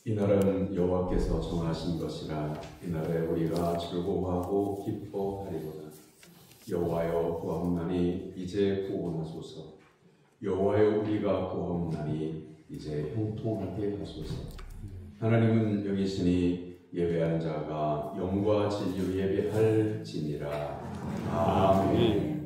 이날은 여호와께서 정하신 것이라. 이날에 우리가 즐거워하고 기뻐하리로다. 여호와여 구하옵나니 이제 구원하소서. 여호와여 우리가 구하옵나니 이제 형통하게 하소서. 하나님은 여기시니 예배한 자가 영과 진리로 예배할지니라. 아멘.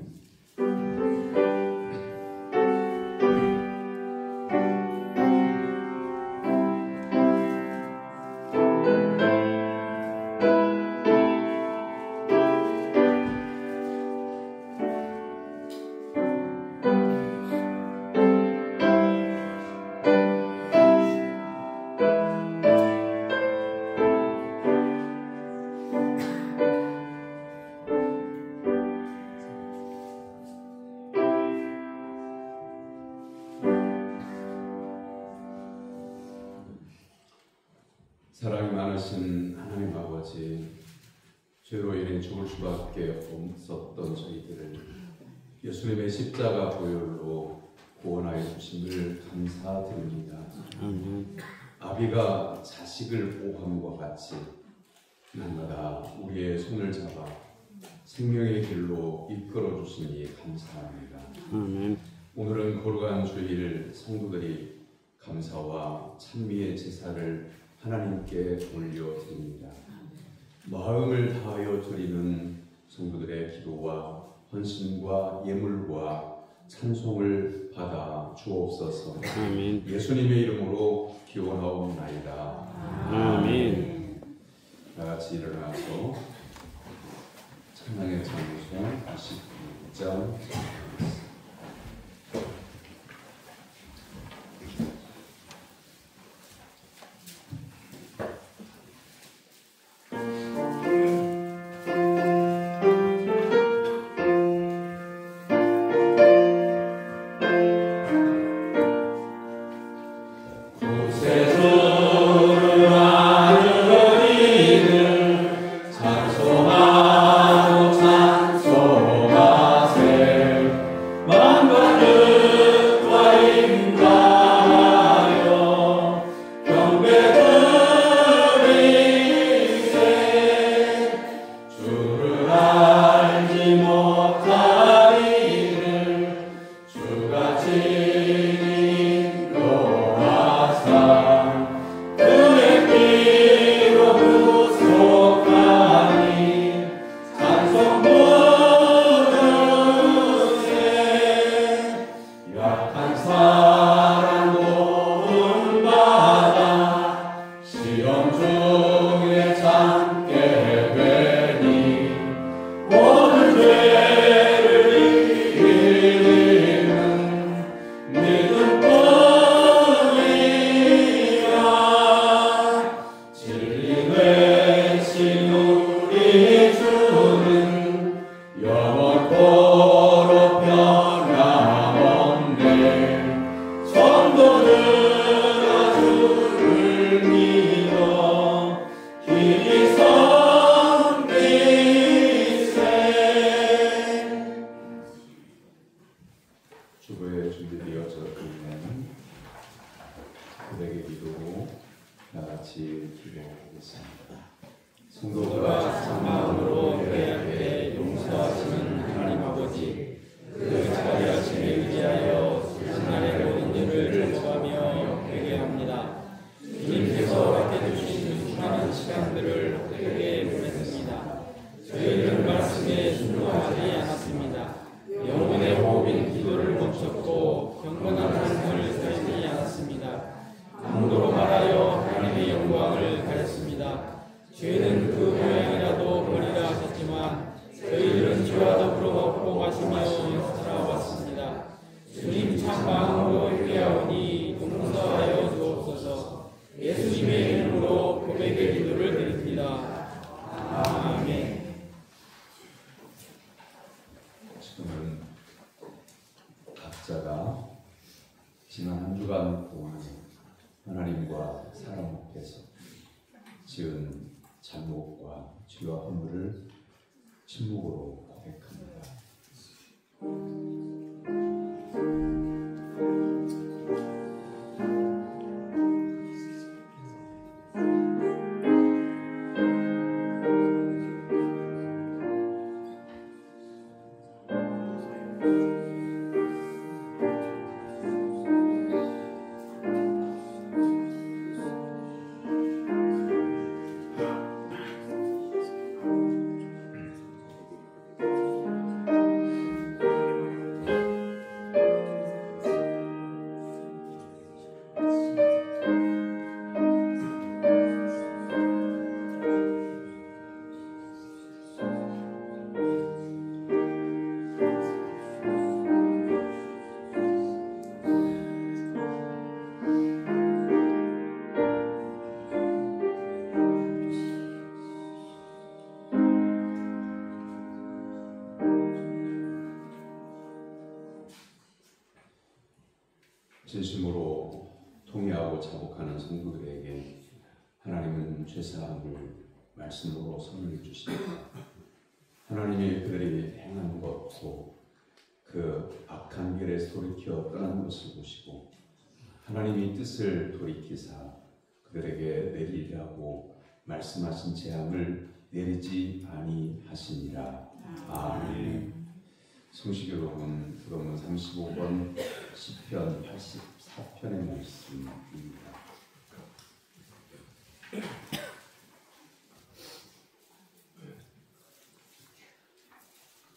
사랑이 많으신 하나님 아버지, 죄로 인해 죽을 수밖에 없었던 저희들을 예수님의 십자가 보혈로 구원하여 주심을 감사드립니다. 아비가 자식을 보호함과 같이 날마다 우리의 손을 잡아 생명의 길로 이끌어 주시니 감사합니다. 오늘은 거룩한 주일 성도들이 감사와 찬미의 제사를 하나님께 올려드립니다. 마음을 다하여 드리는 성도들의 기도와 헌신과 예물과 찬송을 받아 주옵소서. 아멘. 예수님의 이름으로 기원하옵나이다. 아멘. 다같이 일어나서 찬양의 찬송 29장 주부의 준비되어져 있는 고백의 기도로 나같이 기도하겠습니다. 성도가 참마음으로 예배하게 용서하시는 하나님 아버지, 그 자비하심에 의지하여 지난해 모든 일을 구하며 회개합니다. 주님께서 맡겨주신 수많은 시간들을 헛되게 보냈습니다. 저희는 말씀에 순종하지 않았습니다. 영혼의 호흡인 기도를 멈췄고 경건한 삶을 살지 않았습니다. 강도로 말하여 하나님의 영광을 가렸습니다. 죄는 그 모양이라도 버리라 하셨지만 저희들은 죄와 더불어 먹고 마시며 살아왔습니다. 주님 참마음으로 회개하오니 용서하여 주옵소서. 예수님의 이름으로 고백의 기도를 드립니다. 아멘. 지금은 각자가 지난 한 주간 동안 하나님과 사람 앞에서 지은 잘못과 죄와 허물을 침묵으로 고백합니다. 자복하는 성도들에게 하나님은 죄사함을 말씀으로 선물해 주십니다. 하나님이 그들이 행한 것도 그 악한 길에 돌이켜 떠난 것을 보시고 하나님이 뜻을 돌이키사 그들에게 내리라고 말씀하신 재앙을 내리지 아니하시니라. 아멘. 성식 여러분, 그러면 35번 시편 84편의 말씀입니다.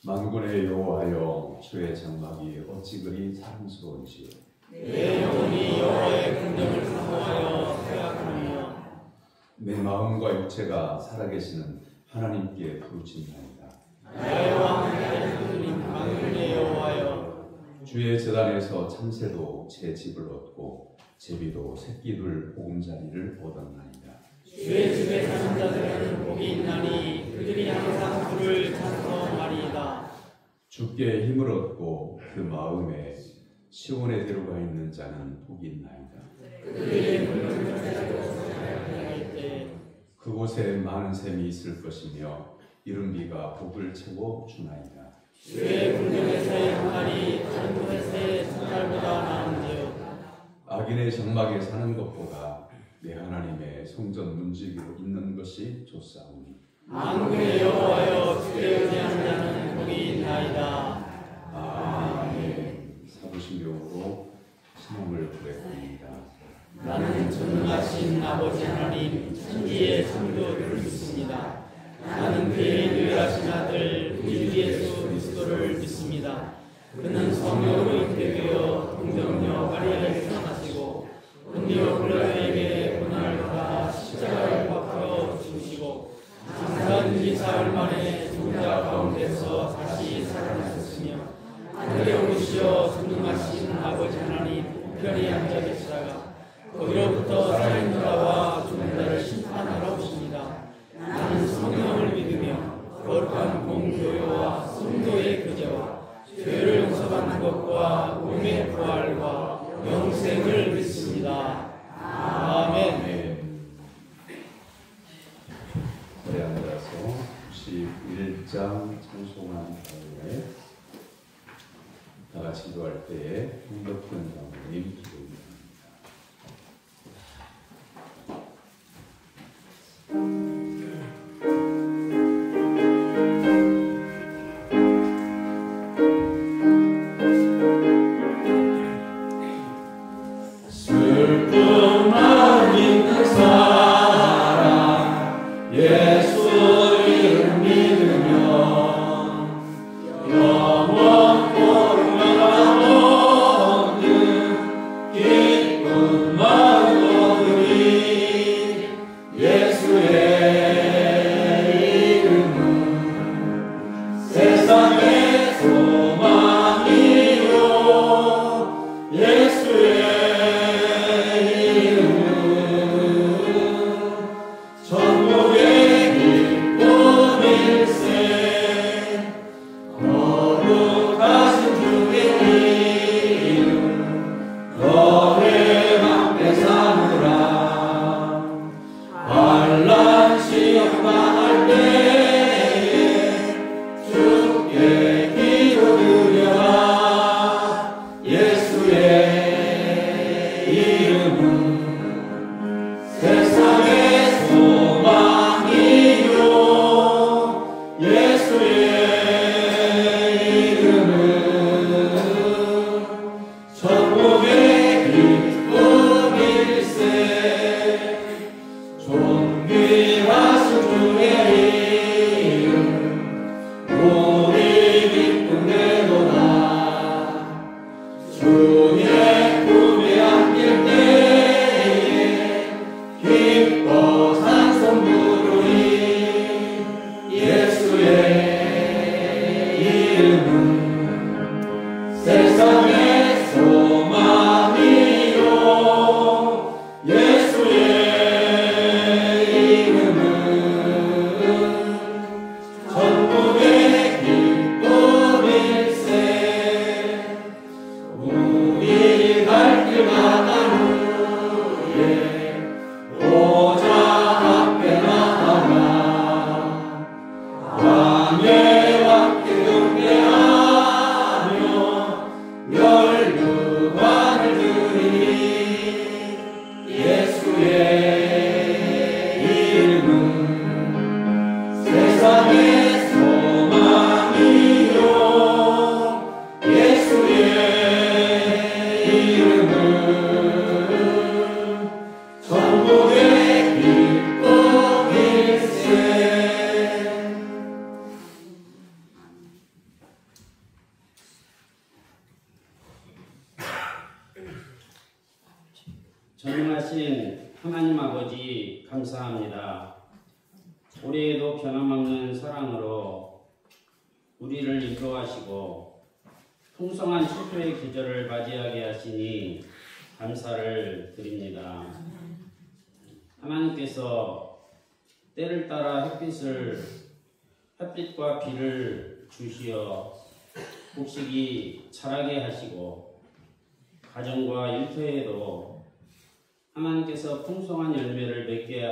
만군의 여호와여, 주의 장막이 어찌 그리 사랑스러운지요. 내 영혼이 여호와의 긍정을 사모하여 생각하며 내 마음과 육체가 살아계시는 하나님께 부르짖나이다. 나의 왕 나의 주님 만군의 여호와여, 주의 제단에서 참새도 제 집을 얻고 제비도 새끼들 보금자리를 얻었나이다. 주의 집에 사는 자들은 복이 있나니 그들이 항상 주를 찬송하리이다. 주께 힘을 얻고 그 마음에 시온에 데려가 있는 자는 복이 있나이다. 그들의 물을 사랑할 때 그곳에 많은 샘이 있을 것이며 이른 비가 복을 채워 주나이다. 주의 궁정에서의 한날이 다른 곳에서의 첫날보다 나은지요. 악인의 장막에 사는 것보다 내 하나님의 성전 문지기로 있는 것이 좋사오니 만군의 여호와여, 주의 의지하는 자는 복이 있나이다. 아멘. 사도신경으로 신앙을 고백합니다. 나는 전능하신 아버지 하나님 천지의 창조주를 믿습니다. 나는 그의 유일하신 아들 우리 주 예수 그리스도를 믿습니다. 그는 성령으로 잉태되어 동정녀 마리아에게 태어나시고 본디오 빌라도에게 고난을 받아 십자가를 박혀 죽으시고 장사한 지 사흘 만에 죽은 자 가운데서 다시 살아나셨으며 하늘에 오르시어 전능하신 아버지 하나님 우편에 앉아 계시다가 거기로부터 살아있는 자와 죽은 자를 심판하러 오십니다. 나는 성령을 믿으며 거룩한 공교회와 성도의 교제와 죄를 용서받는 것과 몸의 부활과 영생을 믿습니다. 아멘. 자리에 앉아서 91장 찬송한 다음에 다 같이 기도할 때에 홍덕현 장로님 기도입니다. 슬픔만 있는 사람 예수를 믿으면 영원토록 얻는 살아계신 하나님 아버지 감사합니다. 올해에도 변함없는 사랑으로 우리를 인도하시고 풍성한 추수의 계절을 맞이하게 하시니 감사를 드립니다. 하나님께서 때를 따라 햇빛과 비를 주시어 곡식이 자라게 하시고 가정과 일터에도 하나님께서 풍성한 열매를 맺게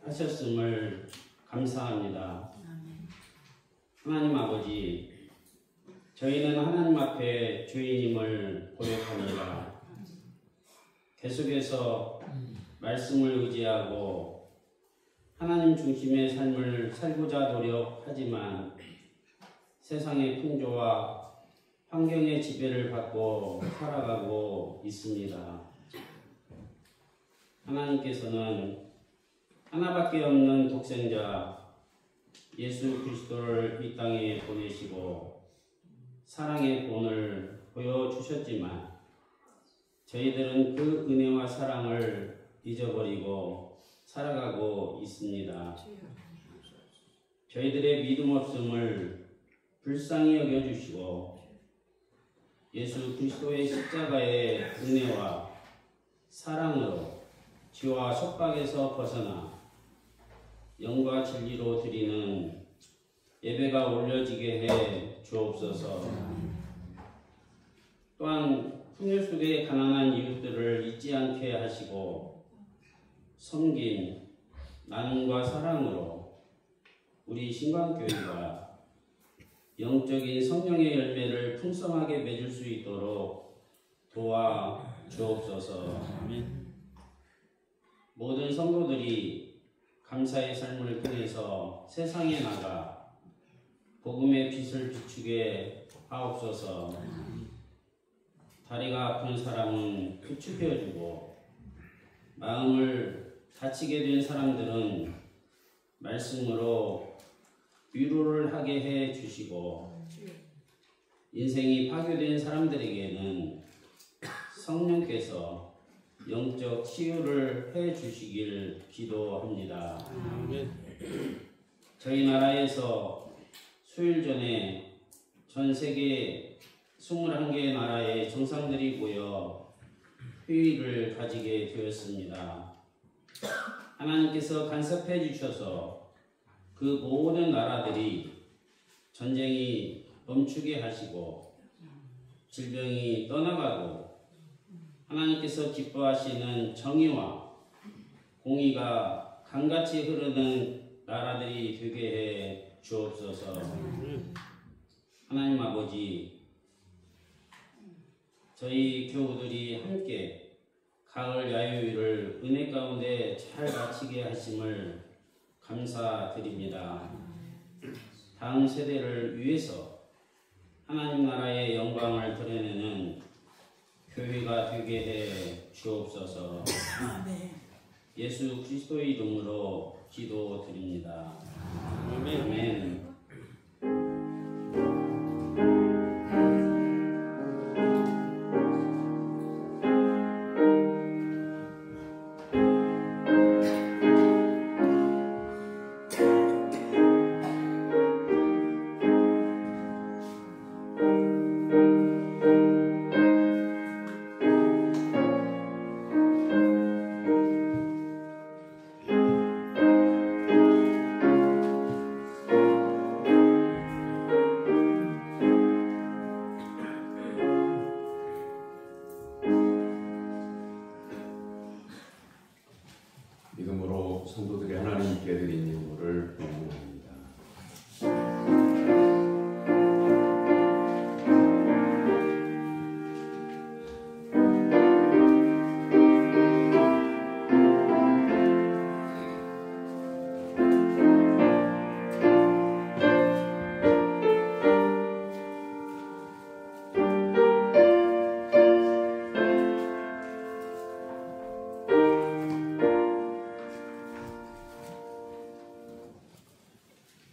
하셨음을 감사합니다. 하나님 아버지, 저희는 하나님 앞에 주인임을 고백합니다. 계속해서 말씀을 의지하고 하나님 중심의 삶을 살고자 노력하지만 세상의 풍조와 환경의 지배를 받고 살아가고 있습니다. 하나님께서는 하나밖에 없는 독생자 예수 그리스도를 이 땅에 보내시고 사랑의 본을 보여주셨지만 저희들은 그 은혜와 사랑을 잊어버리고 살아가고 있습니다. 저희들의 믿음 없음을 불쌍히 여겨주시고 예수 그리스도의 십자가의 은혜와 사랑으로 죄와 속박에서 벗어나 영과 진리로 드리는 예배가 올려지게 해 주옵소서. 또한 풍요 속의 가난한 이웃들을 잊지 않게 하시고 섬김, 나눔과 사랑으로 우리 신광교회가 영적인 성령의 열매를 풍성하게 맺을 수 있도록 도와 주옵소서. 모든 성도들이 감사의 삶을 통해서 세상에 나가 복음의 빛을 비추게 하옵소서. 다리가 아픈 사람은 부축해주고 마음을 다치게 된 사람들은 말씀으로 위로를 하게 해 주시고 인생이 파괴된 사람들에게는 성령께서 영적 치유를 해 주시길 기도합니다. 저희 나라에서 수일 전에 전 세계 21개의 나라의 정상들이 모여 회의를 가지게 되었습니다. 하나님께서 간섭해 주셔서 그 모든 나라들이 전쟁이 멈추게 하시고 질병이 떠나가고 하나님께서 기뻐하시는 정의와 공의가 강같이 흐르는 나라들이 되게 해 주옵소서. 하나님 아버지, 저희 교우들이 함께 가을 야유일을 은혜 가운데 잘 마치게 하심을 감사드립니다. 다음 세대를 위해서 하나님 나라의 영광을 드러내는 교회가 되게 해 주옵소서. 예수 그리스도의 이름으로 기도드립니다. 아멘. 믿음으로 성도들이 하나님께 드린 예물을 봉헌합니다.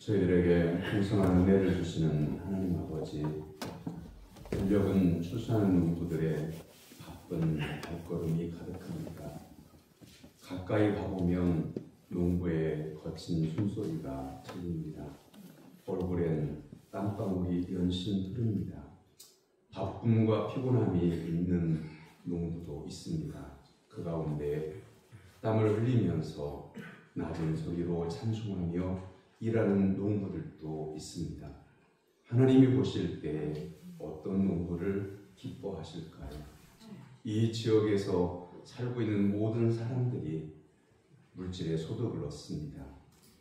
저희들에게 풍성한 은혜를 주시는 하나님 아버지, 인력은 출산하는 농부들의 바쁜 발걸음이 가득합니다. 가까이 가보면 농부의 거친 숨소리가 들립니다. 얼굴엔 땀방울이 연신 흐릅니다. 바쁨과 피곤함이 있는 농부도 있습니다. 그 가운데 땀을 흘리면서 낮은 소리로 찬송하며 일하는 농부들도 있습니다. 하나님이 보실 때 어떤 농부를 기뻐하실까요? 이 지역에서 살고 있는 모든 사람들이 물질의 소득을 얻습니다.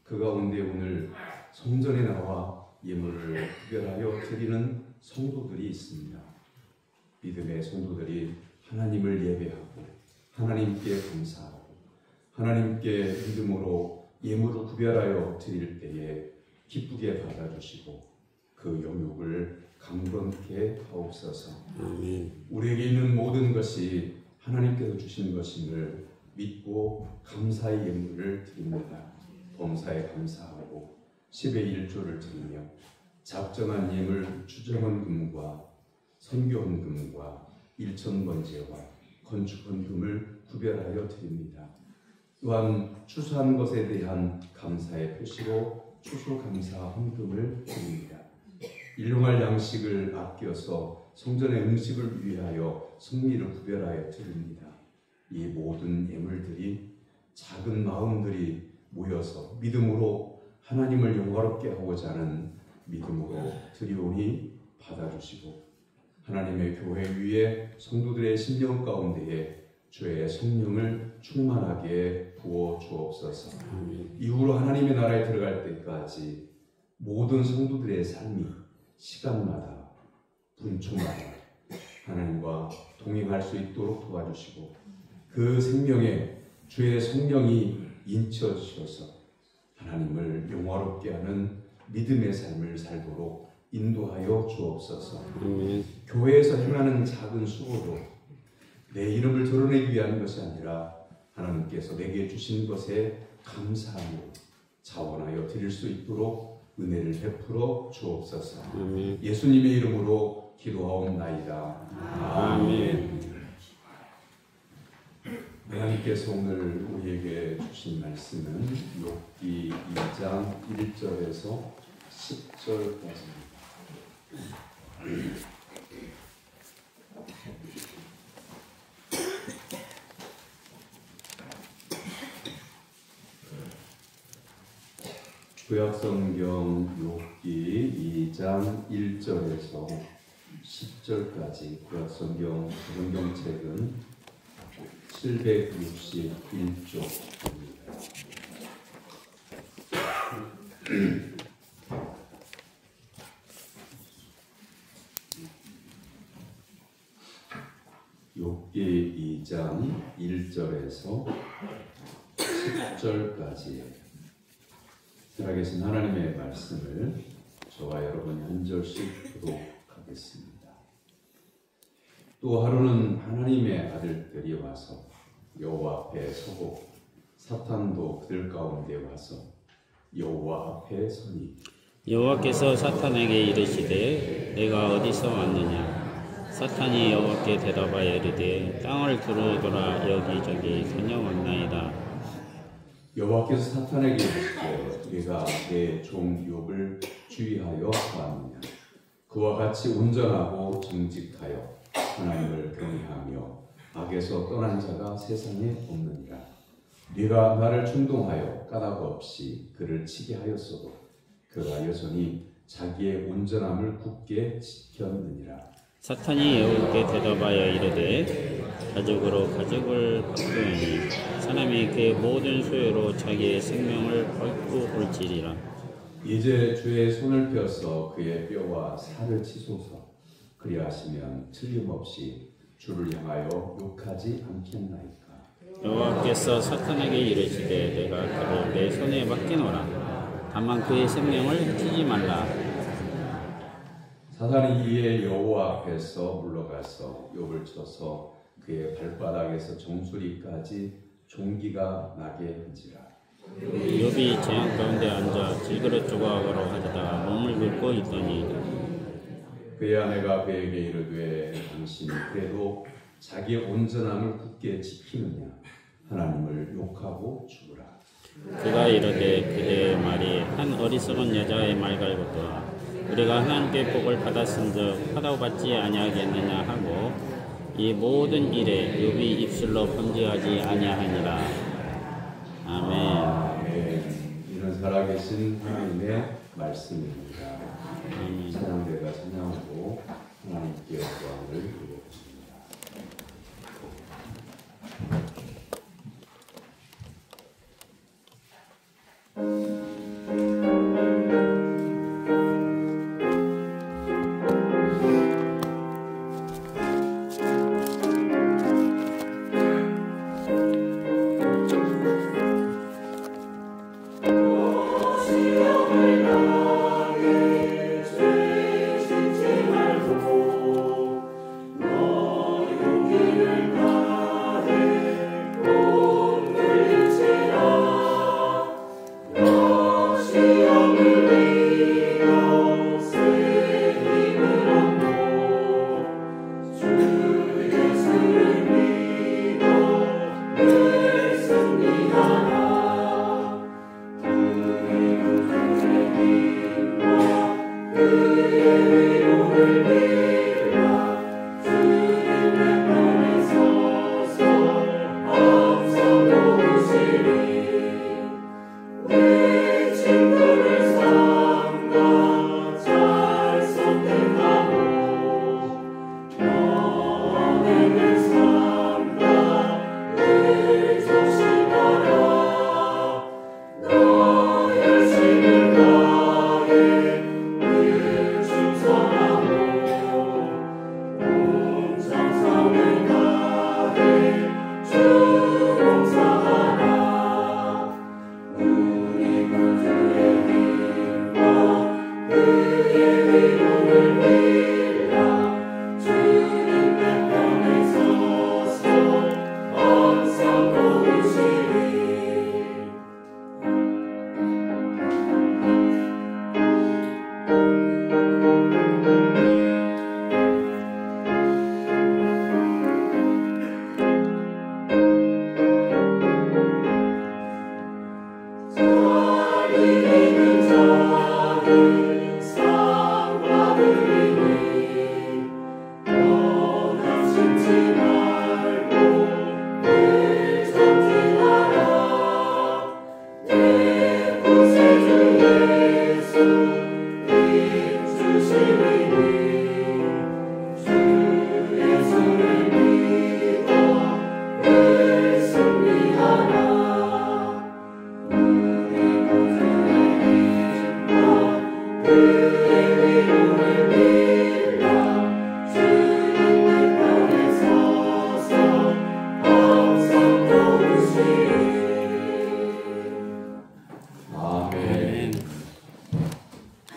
그 가운데 오늘 성전에 나와 예물을 구별하여 드리는 성도들이 있습니다. 믿음의 성도들이 하나님을 예배하고 하나님께 감사하고 하나님께 믿음으로 예물을 구별하여 드릴 때에 기쁘게 받아주시고 그 영육을 강건케 하옵소서. 우리에게 있는 모든 것이 하나님께서 주신 것임을 믿고 감사의 예물을 드립니다. 범사에 감사하고 10의 1조를 드리며 작정한 예물 추정한 금과 선교한 금과 일천번제와 건축한 금을 구별하여 드립니다. 또한 추수한 것에 대한 감사의 표시로 추수감사 헌금을 드립니다. 일용할 양식을 아껴서 성전의 음식을 위하여 성미를 구별하여 드립니다. 이 모든 예물들이 작은 마음들이 모여서 믿음으로 하나님을 영화롭게 하고자 하는 믿음으로 드리오니 받아주시고 하나님의 교회 위에 성도들의 심령 가운데에 주의 성령을 충만하게 부어 주옵소서. 이후로 하나님의 나라에 들어갈 때까지 모든 성도들의 삶이 시간마다 분초마다 하나님과 동행할 수 있도록 도와주시고 그 생명에 주의 성령이 인쳐 주셔서 하나님을 영화롭게 하는 믿음의 삶을 살도록 인도하여 주옵소서. 교회에서 행하는 작은 수고도 내 이름을 드러내기 위한 것이 아니라 하나님께서 내게 주신 것에 감사하며 자원하여 드릴 수 있도록 은혜를 베풀어 주옵소서. 예수님의 이름으로 기도하옵나이다. 아멘. 하나님께서 오늘 우리에게 주신 말씀은 욥기 2장 1절에서 10절까지입니다. 구약성경 욥기 2장 1절에서 10절까지 구약성경 성경책은 761쪽입니다. 욥기 2장 1절에서 10절까지 살아계신 하나님의 말씀을 저와 여러분이 한 절씩 교독하겠습니다. 또 하루는 하나님의 아들들이 와서 여호와 앞에 서고 사탄도 그들 가운데 와서 여호와 앞에 서니 여호와께서 사탄에게 이르시되 내가 어디서 왔느냐? 사탄이 여호와께 대답하여 이르되 땅을 두루돌아 여기저기 다녀왔나이다. 여호와께서 사탄에게 이르시되 네가 내 종 욥을 주의하여 보았느냐? 그와 같이 온전하고 정직하여 하나님을 경외하며 악에서 떠난 자가 세상에 없느니라. 네가 나를 충동하여 까닭 없이 그를 치게 하였어도 그가 여전히 자기의 온전함을 굳게 지켰느니라. 사탄이 여호와께 대답하여 이르되 가죽으로 가죽을 바꾸니 사람이 그의 모든 소유로 자기의 생명을 밟고 올지리라. 이제 주의 손을 펴서 그의 뼈와 살을 치소서. 그리하시면 틀림없이 주를 향하여 욕하지 않겠나이까. 여호와께서 사탄에게 이르시되 내가 그를 내 손에 맡기노라. 다만 그의 생명을 해치지 말라. 사탄이 이에 여호와 앞에서 물러가서 욥을 쳐서 그의 발바닥에서 정수리까지 종기가 나게 한지라. 욥이 재앙 가운데 앉아 질그릇 조각으로 하다가 몸을 긁고 있더니 그의 아내가 그에게 이르되 당신이 그래도 자기의 온전함을 굳게 지키느냐? 하나님을 욕하고 죽으라. 그가 이르되 그의 말이 한 어리석은 여자의 말 같도다. 우리가 하나님께 복을 받았은즉 화답받지 아니하겠느냐 하고 이 모든 일에 욥이 입술로 범죄하지 아니하니라. 아멘. 아멘. 이는 살아계신 하나님의 말씀입니다. 찬양대가 찬양하고 하나님께 영광을 드리겠습니다.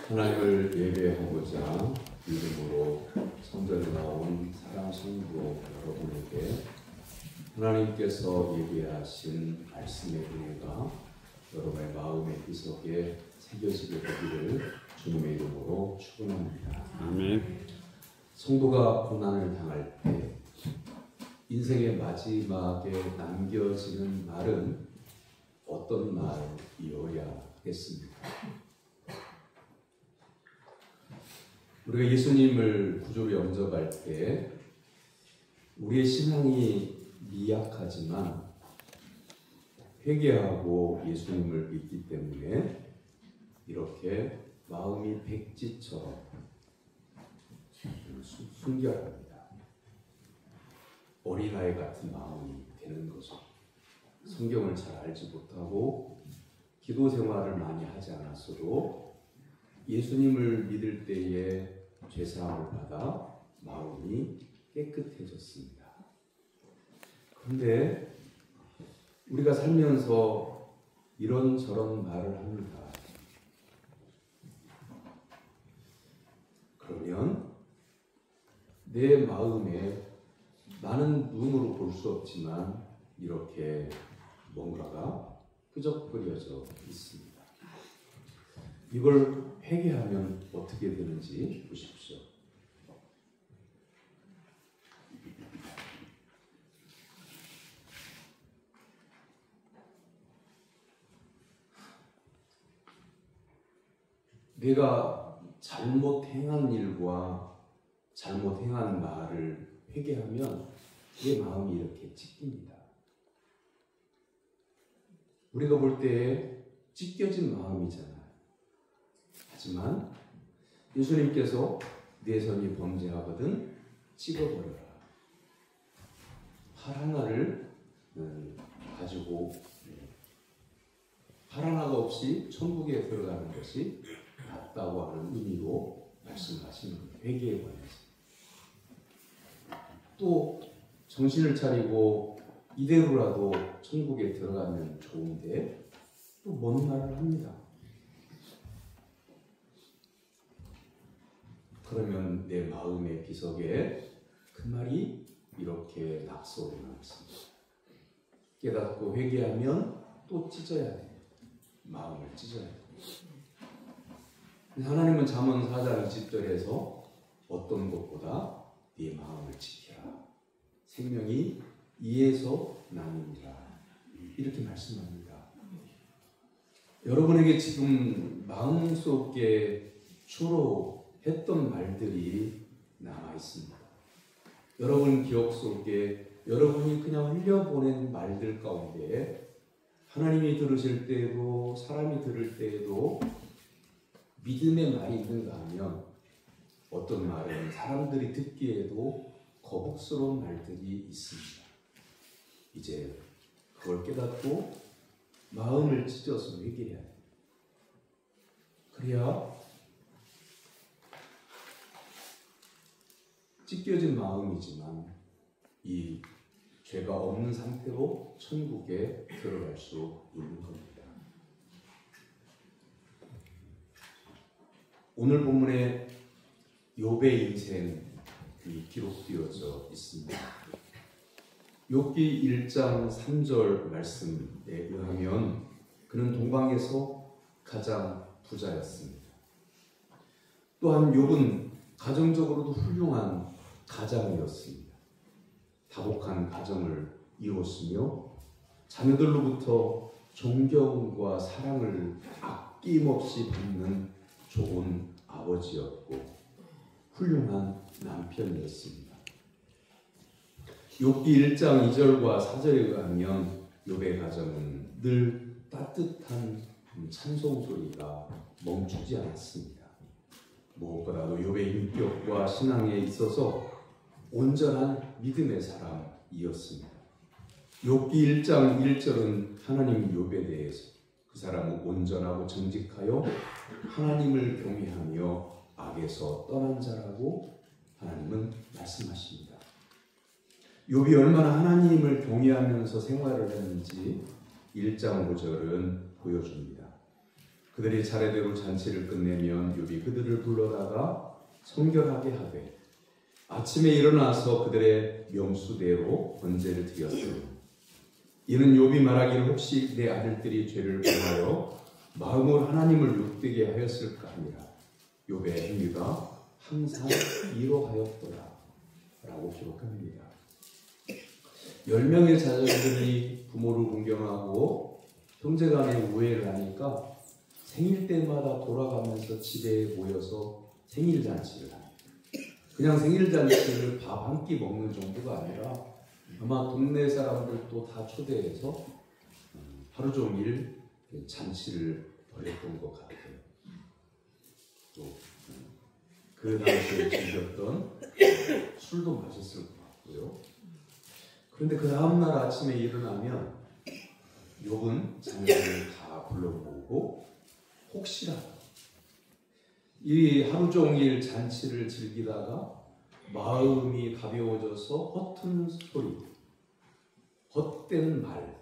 하나님을 예배하고자 믿음으로 성전에 나온 사랑 성도 여러분에게 하나님께서 예비하신 말씀의 은혜가 여러분의 마음의 비석에 새겨지게 되기를 주님의 이름으로 축원합니다. 아멘. 성도가 고난을 당할 때 인생의 마지막에 남겨지는 말은 어떤 말이어야 하겠습니까? 우리가 예수님을 구주로 영접할 때 우리의 신앙이 미약하지만 회개하고 예수님을 믿기 때문에 이렇게 마음이 백지처럼 순결합니다. 어린아이 같은 마음이 되는 거죠. 성경을 잘 알지 못하고 기도 생활을 많이 하지 않았어도 예수님을 믿을 때에 죄사함을 받아 마음이 깨끗해졌습니다. 그런데 우리가 살면서 이런저런 말을 합니다. 그러면 내 마음에 나는 눈으로 볼 수 없지만 이렇게 뭔가가 끄적거려져 있습니다. 이걸 회개하면 어떻게 되는지 보십시오. 내가 잘못 행한 일과 잘못 행한 말을 회개하면 내 마음이 이렇게 찢깁니다. 우리가 볼 때 찢겨진 마음이잖아요. 하지만 예수님께서 내 손이 범죄하거든 찍어버려라. 팔 하나를 가지고 팔 하나가 없이 천국에 들어가는 것이 낫다고 하는 의미로 말씀하시는 거예요. 회개에 관해서. 또 정신을 차리고 이대로라도 천국에 들어가면 좋은데 또 뭔 말을 합니다. 그러면 내 마음의 비석에 그 말이 이렇게 낙서로 남습니다. 깨닫고 회개하면 또 찢어야 돼요. 마음을 찢어야 돼요. 하나님은 잠언 4장 20절에서 어떤 것보다 네 마음을 지켜라. 생명이 이에서 나느니라. 이렇게 말씀합니다. 여러분에게 지금 마음속에 주로 했던 말들이 남아 있습니다. 여러분 기억 속에 여러분이 그냥 흘려보낸 말들 가운데 하나님이 들으실 때에도 사람이 들을 때에도 믿음의 말이 있는가 하면 어떤 말은 사람들이 듣기에도 거북스러운 말들이 있습니다. 이제 그걸 깨닫고 마음을 찢어서 회개해야 돼요. 그래야 찢겨진 마음이지만 이 죄가 없는 상태로 천국에 들어갈 수 있는 겁니다. 오늘 본문에 욥의 인생이 기록되어져 있습니다. 욥기 1장 3절 말씀에 의하면 그는 동방에서 가장 부자였습니다. 또한 욥은 가정적으로도 훌륭한 가장이었습니다. 다복한 가정을 이뤘으며 자녀들로부터 존경과 사랑을 아낌없이 받는 좋은 아버지였고 훌륭한 남편이었습니다. 욥기 1장 2절과 4절에 의하면 욥의 가정은 늘 따뜻한 찬송 소리가 멈추지 않았습니다. 무엇보다도 욥의 인격과 신앙에 있어서 온전한 믿음의 사람이었습니다. 욥기 1장 1절은 하나님 욥에 대해서 그 사람은 온전하고 정직하여 하나님을 경외하며 악에서 떠난 자라고 하나님은 말씀하십니다. 욥이 얼마나 하나님을 경외하면서 생활을 했는지 1장 5절은 보여줍니다. 그들이 차례대로 잔치를 끝내면 욥이 그들을 불러다가 성결하게 하되 아침에 일어나서 그들의 명수대로 번제를 드렸으니 이는 욥이 말하기를 혹시 내 아들들이 죄를 범하여 마음으로 하나님을 욕되게 하였을까 하니라. 욥의 행위가 항상 이러하였더라 라고 기록합니다. 10명의 자녀들이 부모를 공경하고 형제간에 우애를 하니까 생일 때마다 돌아가면서 집에 모여서 생일잔치를 합니다. 그냥 생일잔치를 밥 한 끼 먹는 정도가 아니라 아마 동네 사람들도 다 초대해서 하루 종일 잔치를 벌였던 것 같아요. 또 그 당시에 즐겼던 술도 마셨을 것 같고요. 그런데 그 다음날 아침에 일어나면 욥은 자녀들을 다 불러모으고 혹시라도 이 하루 종일 잔치를 즐기다가 마음이 가벼워져서 허튼 소리, 헛된 말,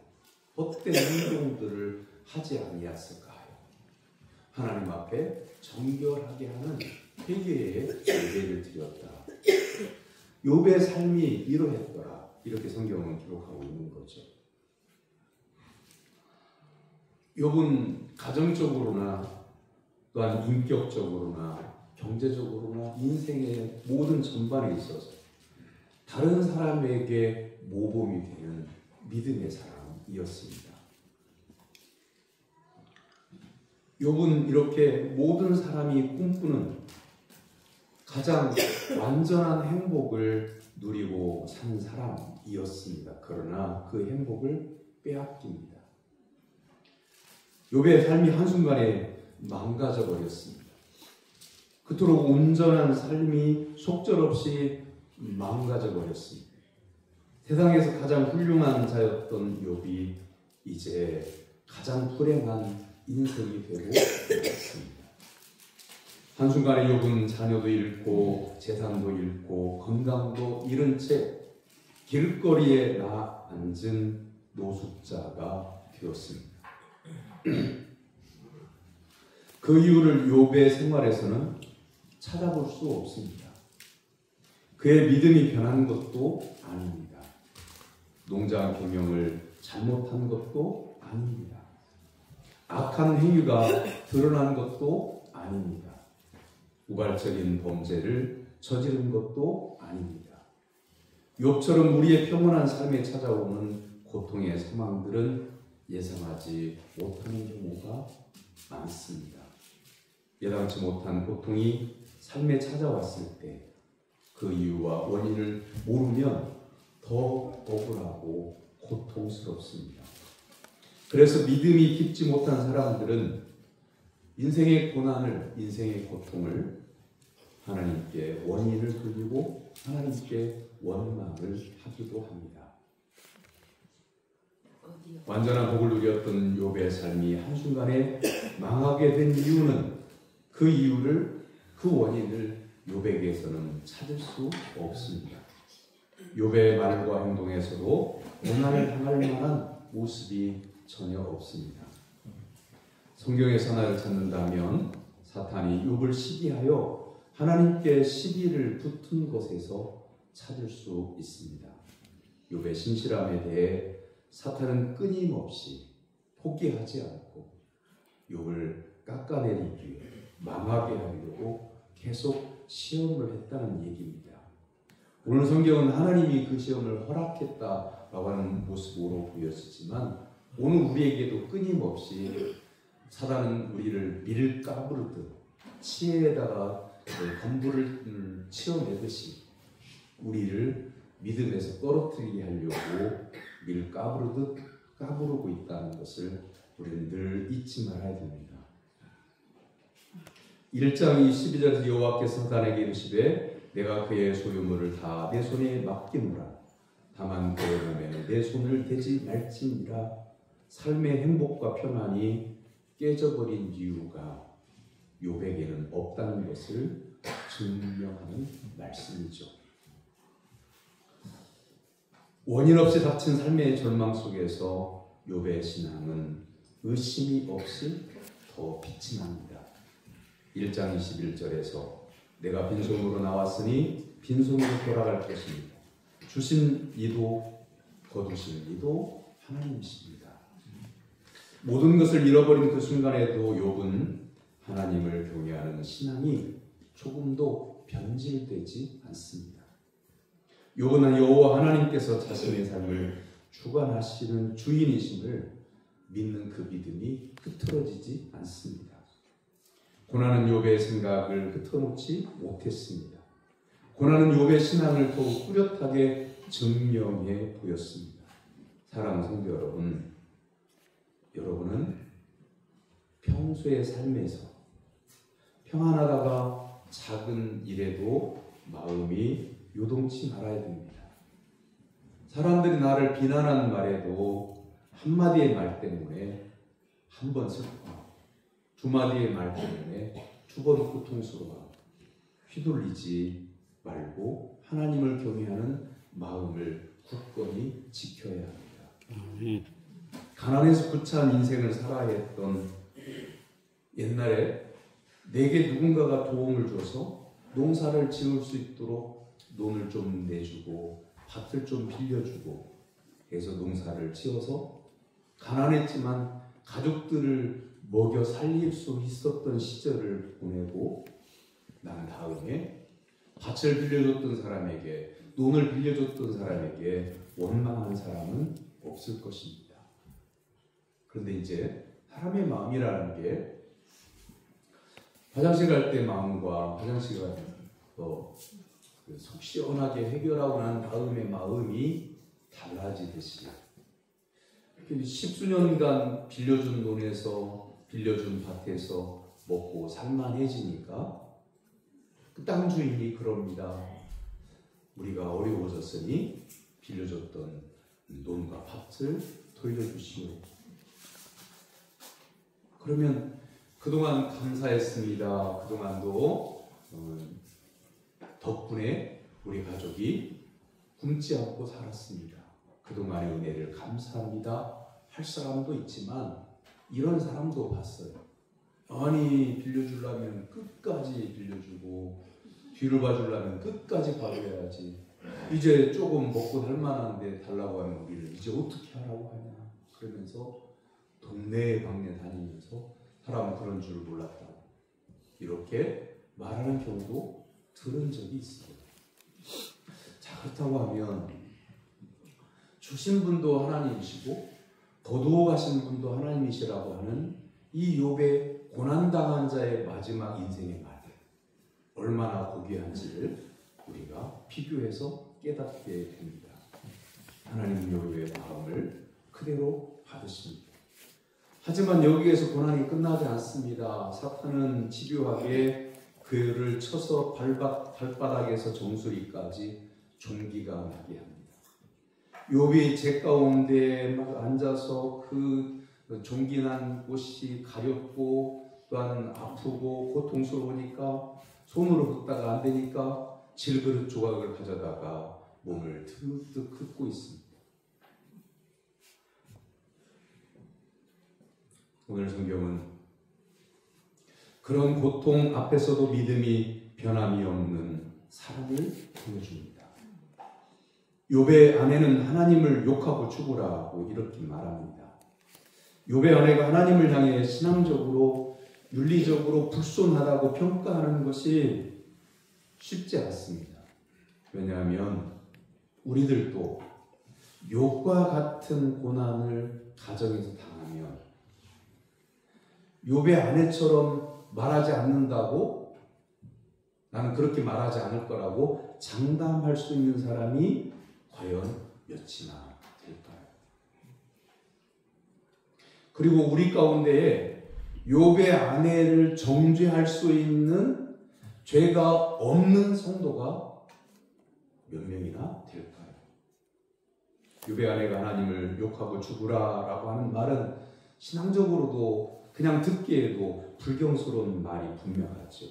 헛된 행동들을 하지 아니했을까 하여 하나님 앞에 정결하게 하는 회개의 예배를 드렸다. 욥의 삶이 이러했더라. 이렇게 성경은 기록하고 있는 거죠. 욥은 가정적으로나 또한 인격적으로나 경제적으로나 인생의 모든 전반에 있어서 다른 사람에게 모범이 되는 믿음의 사람이었습니다. 욥은 이렇게 모든 사람이 꿈꾸는 가장 완전한 행복을 누리고 사는 사람이었습니다. 그러나 그 행복을 빼앗깁니다. 욥의 삶이 한순간에 망가져 버렸습니다. 그토록 온전한 삶이 속절없이 망가져 버렸습니다. 세상에서 가장 훌륭한 자였던 욥이 이제 가장 불행한 인생이 되고 있습니다. 한순간에 욥은 자녀도 잃고 재산도 잃고 건강도 잃은 채 길거리에 앉은 노숙자가 되었습니다. 그 이유를 욥의 생활에서는 찾아볼 수 없습니다. 그의 믿음이 변한 것도 아닙니다. 농장 경영을 잘못한 것도 아닙니다. 악한 행위가 드러난 것도 아닙니다. 우발적인 범죄를 저지른 것도 아닙니다. 욥처럼 우리의 평온한 삶에 찾아오는 고통의 상황들은 예상하지 못하는 경우가 많습니다. 예상치 못한 고통이 삶에 찾아왔을 때 그 이유와 원인을 모르면 더 억울하고 고통스럽습니다. 그래서 믿음이 깊지 못한 사람들은 인생의 고난을, 인생의 고통을 하나님께 원인을 돌리고 하나님께 원망을 하기도 합니다. 완전한 복을 누렸던 욥의 삶이 한순간에 망하게 된 이유는 그 이유를, 그 원인을 욥에게서는 찾을 수 없습니다. 욥의 말과 행동에서도 고난을 당할 만한 모습이 전혀 없습니다. 성경에서 하나를 찾는다면 사탄이 욥을 시기하여 하나님께 시비를 붙은 것에서 찾을 수 있습니다. 욥의 신실함에 대해 사탄은 끊임없이 포기하지 않고 욥을 깎아내리기 위해 망하게 하려고 계속 시험을 했다는 얘기입니다. 오늘 성경은 하나님이 그 시험을 허락했다라고 하는 모습으로 보였지만 오늘 우리에게도 끊임없이 사단은 우리를 밀 까부르듯 치에다가 검부를 치어내듯이 우리를 믿음에서 떨어뜨리게 하려고 밀 까부르듯 까부르고 있다는 것을 우리는 늘 잊지 말아야 됩니다. 1장 22절에서 여호와께서 사탄에게 이르시되 내가 그의 소유물을 다 내 손에 맡기노라. 다만 그의 몸에 내 손을 대지 말지니라. 삶의 행복과 평안이 깨져버린 이유가 욥에게는 없다는 것을 증명하는 말씀이죠. 원인 없이 닥친 삶의 절망 속에서 욥의 신앙은 의심이 없이 더 빛이 납니다. 1장 21절에서 내가 빈손으로 나왔으니 빈손으로 돌아갈 것입니다. 주신 이도 거두신 이도 하나님이십니다. 모든 것을 잃어버린 그 순간에도 욥은 하나님을 경외하는 신앙이 조금도 변질되지 않습니다. 욥은 여호와 하나님께서 자신의 삶을 주관하시는 주인이심을 믿는 그 믿음이 흐트러지지 않습니다. 고난은 욥의 생각을 흩어놓지 못했습니다. 고난은 욥의 신앙을 더욱 뚜렷하게 증명해 보였습니다. 사랑하는 성도 여러분, 여러분은 평소의 삶에서 평안하다가 작은 일에도 마음이 요동치 말아야 됩니다. 사람들이 나를 비난하는 말에도 한마디의 말 때문에 한 번 슬퍼하고 두 마디의 말 때문에 두 번 고통스러워하고 휘둘리지 말고 하나님을 경외하는 마음을 굳건히 지켜야 합니다. 가난해서 구차한 인생을 살아야 했던 옛날에 내게 누군가가 도움을 줘서 농사를 지을 수 있도록 돈을 좀 내주고 밭을 좀 빌려주고 해서 농사를 지어서 가난했지만 가족들을 먹여 살릴 수 있었던 시절을 보내고 난 다음에 밭을 빌려줬던 사람에게, 돈을 빌려줬던 사람에게 원망한 사람은 없을 것입니다. 그런데 이제 사람의 마음이라는 게 화장실 갈 때 마음과 화장실 가서 속 시원하게 해결하고 난 다음에 마음이 달라지듯이 이렇게 십수년간 빌려준 돈에서 빌려준 밭에서 먹고 살만해지니까 그 땅 주인이 그럽니다. 우리가 어려워졌으니 빌려줬던 논과 밭을 돌려주시오. 그러면 그동안 감사했습니다. 그동안도 덕분에 우리 가족이 굶지 않고 살았습니다. 그동안의 은혜를 감사합니다 할 사람도 있지만 이런 사람도 봤어요. 아니 빌려주려면 끝까지 빌려주고 뒤를 봐주려면 끝까지 봐줘야지. 이제 조금 먹고 살 만한데 달라고 하면 우리를 이제 어떻게 하라고 하냐. 그러면서 동네 방네 다니면서 사람은 그런 줄 몰랐다고 이렇게 말하는 경우도 들은 적이 있어요. 자, 그렇다고 하면 주신 분도 하나님이시고 거두어가신 분도 하나님이시라고 하는 이 욥의 고난당한 자의 마지막 인생의 말 얼마나 고귀한지를 우리가 비교해서 깨닫게 됩니다. 하나님은 욥의 마음을 그대로 받으십니다. 하지만 여기에서 고난이 끝나지 않습니다. 사탄은 집요하게 그를 쳐서 발바닥에서 정수리까지 종기가 나게 합니다. 욥이 제 가운데 막 앉아서 그 종기 난 곳이 가렵고 또한 아프고 고통스러우니까 손으로 긁다가 안 되니까 질그릇 조각을 가져다가 몸을 득득 긁고 있습니다. 오늘 성경은 그런 고통 앞에서도 믿음이 변함이 없는 사랑을 보여줍니다. 욥의 아내는 하나님을 욕하고 죽으라고 이렇게 말합니다. 욥의 아내가 하나님을 향해 신앙적으로 윤리적으로 불손하다고 평가하는 것이 쉽지 않습니다. 왜냐하면 우리들도 욥과 같은 고난을 가정에서 당하면 욥의 아내처럼 말하지 않는다고 나는 그렇게 말하지 않을 거라고 장담할 수 있는 사람이 과연 몇이나 될까요? 그리고 우리 가운데에 욥의 아내를 정죄할 수 있는 죄가 없는 성도가 몇 명이나 될까요? 욥의 아내가 하나님을 욕하고 죽으라라고 하는 말은 신앙적으로도 그냥 듣기에도 불경스러운 말이 분명하죠.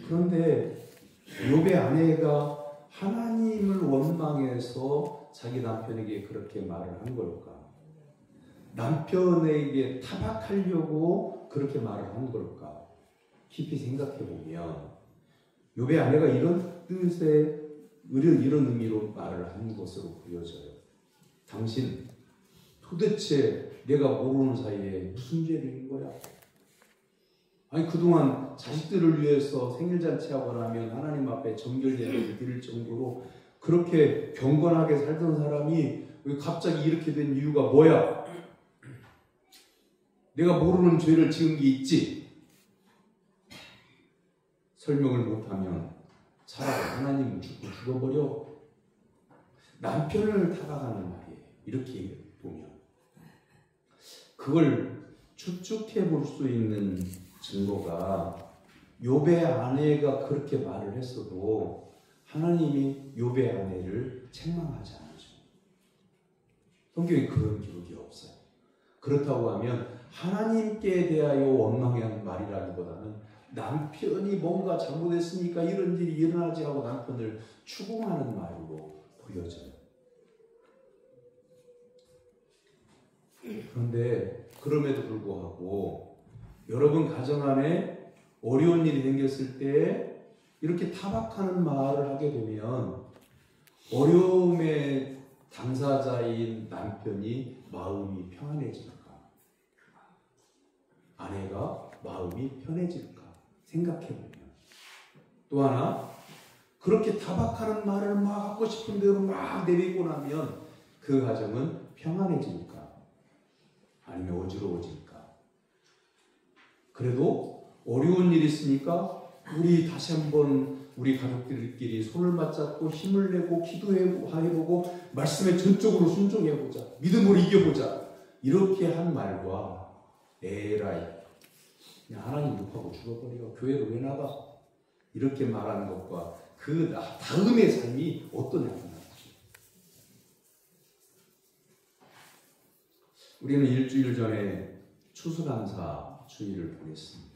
그런데 욥의 아내가 하나님을 원망해서 자기 남편에게 그렇게 말을 한 걸까? 남편에게 타박하려고 그렇게 말을 한 걸까? 깊이 생각해 보면 욥의 아내가 이런 뜻의 이런 의미로 말을 한 것으로 보여져요. 당신 도대체 내가 모르는 사이에 무슨 죄를 진 거야? 아니 그동안 자식들을 위해서 생일잔치하고 나면 하나님 앞에 정결 예배를 드릴 정도로 그렇게 경건하게 살던 사람이 왜 갑자기 이렇게 된 이유가 뭐야? 내가 모르는 죄를 지은 게 있지? 설명을 못하면 차라리 하나님을 죽어버려. 남편을 타박하는 말이에요. 이렇게 보면 그걸 추측해 볼 수 있는 증거가 욥의 아내가 그렇게 말을 했어도 하나님이 욥의 아내를 책망하지 않으죠. 성경에 그런 기록이 없어요. 그렇다고 하면 하나님께 대하여 원망하는 말이라기보다는 남편이 뭔가 잘못했으니까 이런 일이 일어나지 하고 남편을 추궁하는 말로 보여져요. 그런데 그럼에도 불구하고 여러분 가정 안에 어려운 일이 생겼을 때 이렇게 타박하는 말을 하게 되면 어려움의 당사자인 남편이 마음이 평안해질까? 아내가 마음이 편해질까? 생각해보면 또 하나 그렇게 타박하는 말을 막 하고 싶은 대로 막 내뱉고 나면 그 가정은 평안해질까? 아니면 어지러워질까? 그래도 어려운 일이 있으니까 우리 다시 한번 우리 가족들끼리 손을 맞잡고 힘을 내고 기도해보고 말씀에 전적으로 순종해보자. 믿음으로 이겨보자. 이렇게 한 말과 에라이 그냥 하나님 욕하고 죽어버려. 교회로 왜 나가? 이렇게 말하는 것과 그 다음의 삶이 어떠냐는 거죠. 우리는 일주일 전에 추수감사 주일을 보냈습니다.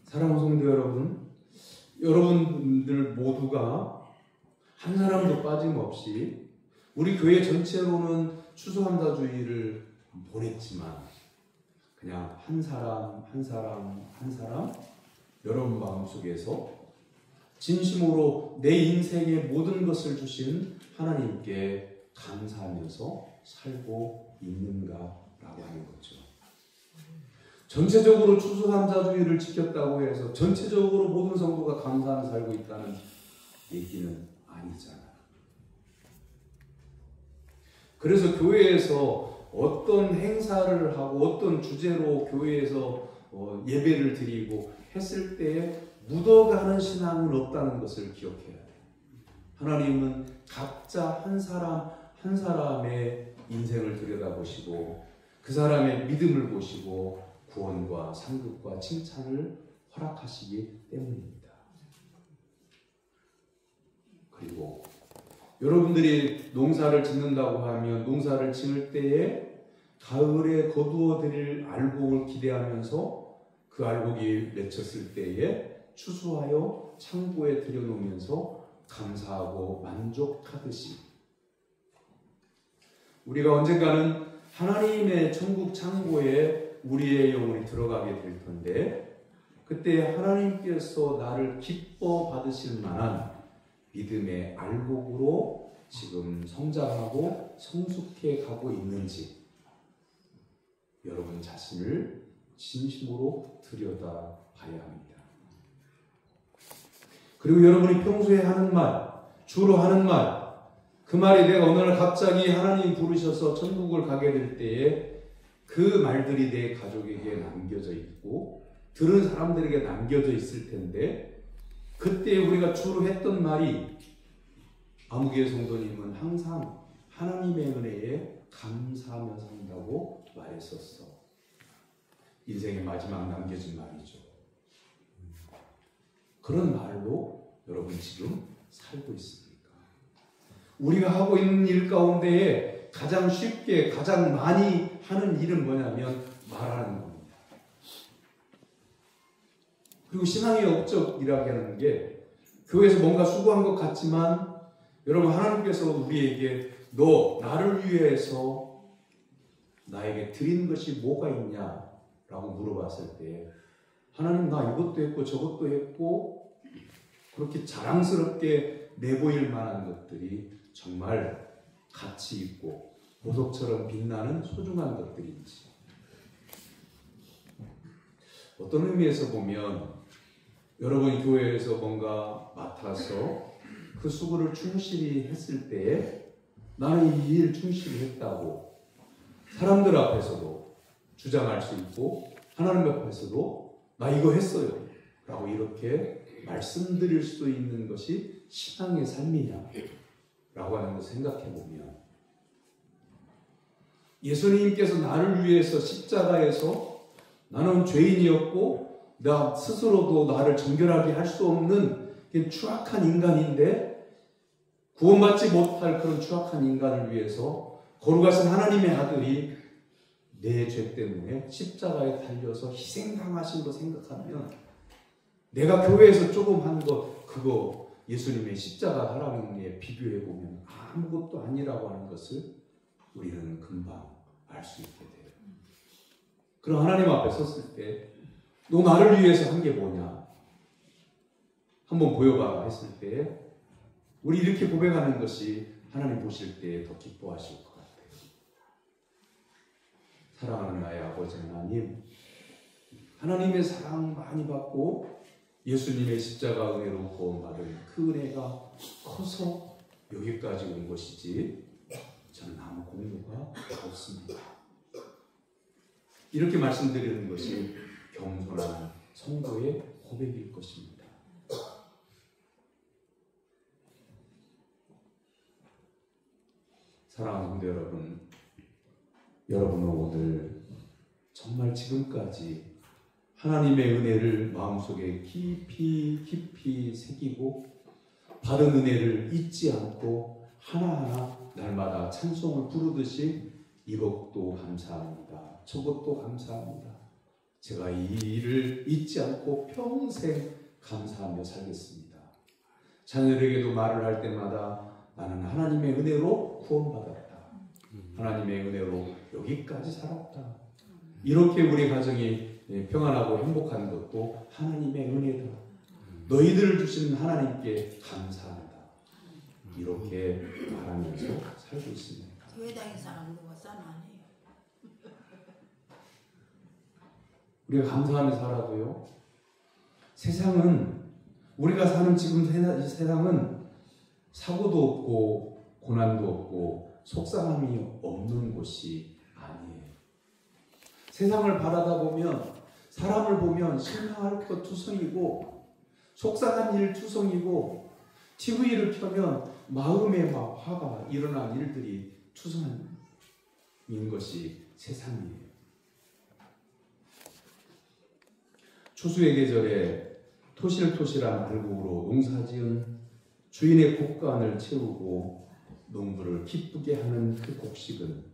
사랑하는 성도 여러분, 여러분들 모두가 한 사람도 빠짐없이 우리 교회 전체로는 추수감사 주일을 보냈지만 그냥 한 사람 여러분 마음속에서 진심으로 내 인생의 모든 것을 주신 하나님께 감사하면서 살고 있는가라고 하는 거죠. 전체적으로 추수감사주의를 지켰다고 해서 전체적으로 모든 성도가 감사하며 살고 있다는 얘기는 아니잖아요. 그래서 교회에서 어떤 행사를 하고 어떤 주제로 교회에서 예배를 드리고 했을 때에 묻어가는 신앙은 없다는 것을 기억해야 돼요. 하나님은 각자 한 사람 한 사람의 인생을 들여다보시고 그 사람의 믿음을 보시고 구원과 상급과 칭찬을 허락하시기 때문입니다. 그리고 여러분들이 농사를 짓는다고 하면 농사를 지을 때에 가을에 거두어 드릴 알곡을 기대하면서 그 알곡이 맺혔을 때에 추수하여 창고에 들여놓으면서 감사하고 만족하듯이 우리가 언젠가는 하나님의 천국 창고에 우리의 영혼이 들어가게 될 텐데 그때 하나님께서 나를 기뻐 받으실 만한 믿음의 알곡으로 지금 성장하고 성숙해 가고 있는지 여러분 자신을 진심으로 들여다봐야 합니다. 그리고 여러분이 평소에 하는 말, 주로 하는 말, 그 말이 내가 어느 날 갑자기 하나님 부르셔서 천국을 가게 될 때에 그 말들이 내 가족에게 남겨져 있고 들은 사람들에게 남겨져 있을 텐데 그때 우리가 주로 했던 말이 아무개 성도님은 항상 하나님의 은혜에 감사하며 산다고 말했었어. 인생의 마지막 남겨진 말이죠. 그런 말로 여러분 지금 살고 있습니까? 우리가 하고 있는 일 가운데에 가장 쉽게 가장 많이 하는 일은 뭐냐면 말하는 겁니다. 그리고 신앙의 업적이라고 하는 게 교회에서 뭔가 수고한 것 같지만 여러분 하나님께서 우리에게 너 나를 위해서 나에게 드린 것이 뭐가 있냐라고 물어봤을 때 하나님 나 이것도 했고 저것도 했고 그렇게 자랑스럽게 내보일 만한 것들이 정말 가치 있고 보석처럼 빛나는 소중한 것들인지 어떤 의미에서 보면 여러분이 교회에서 뭔가 맡아서 그 수고를 충실히 했을 때에 나는 이 일 충실히 했다고 사람들 앞에서도 주장할 수 있고 하나님 앞에서도 나 이거 했어요 라고 이렇게 말씀드릴 수 있는 것이 신앙의 삶이냐 라고 하는 것을 생각해 보면 예수님께서 나를 위해서 십자가에서 나는 죄인이었고 나 스스로도 나를 정결하게 할 수 없는 추악한 인간인데 구원받지 못할 그런 추악한 인간을 위해서 거룩하신 하나님의 아들이 내 죄 때문에 십자가에 달려서 희생당하신 거 생각하면 내가 교회에서 조금 한 것 그거 예수님의 십자가 사랑에 비교해보면 아무것도 아니라고 하는 것을 우리는 금방 알 수 있게 돼요. 그럼 하나님 앞에 섰을 때 너 나를 위해서 한 게 뭐냐 한번 보여봐 했을 때 우리 이렇게 고백하는 것이 하나님 보실 때 더 기뻐하실 것 같아요. 사랑하는 나의 아버지 하나님, 하나님의 사랑 많이 받고 예수님의 십자가 은혜로 구원받은 그 은혜가 커서 여기까지 온 것이지 저는 아무 공로가 없습니다. 이렇게 말씀드리는 것이 겸손한 성도의 고백일 것입니다. 사랑하는 성도 여러분, 여러분은 오늘 정말 지금까지 하나님의 은혜를 마음속에 깊이 새기고 받은 은혜를 잊지 않고 하나하나 날마다 찬송을 부르듯이 이것도 감사합니다. 저것도 감사합니다. 제가 이 일을 잊지 않고 평생 감사하며 살겠습니다. 자녀들에게도 말을 할 때마다 나는 하나님의 은혜로 구원받았다. 하나님의 은혜로 여기까지 살았다. 이렇게 우리 가정이 평안하고 행복한 것도 하나님의 은혜다. 너희들을 주신 하나님께 감사합니다. 이렇게 말하면서 살고 있습니다. 교회 다니는 사람 누가 싸나네요. 우리가 감사하며 살아도요, 세상은, 우리가 사는 지금 세상은 사고도 없고 고난도 없고 속상함이 없는 곳이 아니에요. 세상을 바라다 보면, 사람을 보면 실망할 것 투성이고 속상한 일 투성이고 TV를 켜면 마음에 막 화가 일어난 일들이 투성인 것이 세상이에요. 추수의 계절에 토실토실한 알곡으로 농사지은 주인의 곡간을 채우고 농부를 기쁘게 하는 그 곡식은